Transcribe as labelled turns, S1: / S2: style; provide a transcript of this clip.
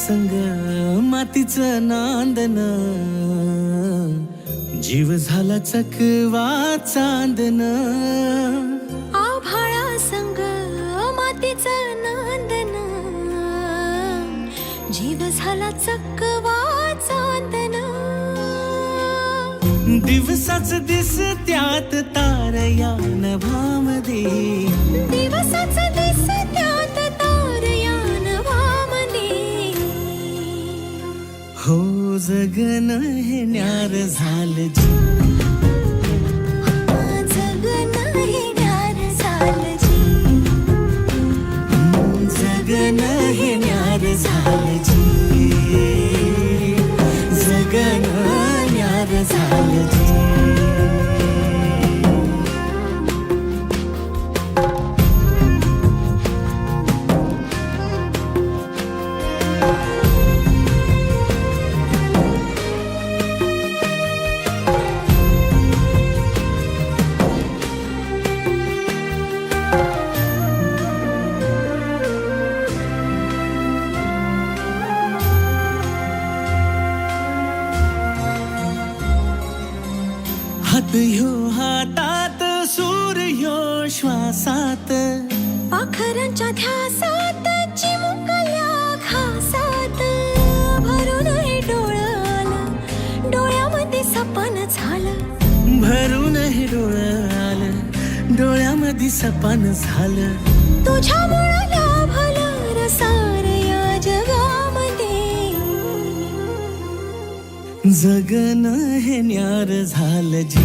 S1: संग मातीचं नांदन, जीव झाला चकवा चांदन.
S2: आभाळा संग मातीचं नांदन, जीव झाला चकवा चांदन.
S1: दिवसाच दिसत्यात तार या नभामध्ये,
S2: दिवसाच दिसत्यात तार या नभामध्ये.
S1: हो जगन हे न्यार झालं जी,
S2: जगन हे न्यार झालं जी,
S1: जगन हे न्यार झालं जी, जगन न्यार झालं जी. हात ह्यो हातात, सूर ह्यो श्वासात,
S2: पाखरांच्या ध्यासात, चिमुकल्या घासात. भरून हे डोळं आलं, डोळ्यामध्ये सपन झालं.
S1: भरून हे डोळं आलं, डोळ्यामध्ये सपन झालं.
S2: तुझ्यामुळं लाभलं रसार या जगामध्ये.
S1: जगन हे न्यार झालं जी,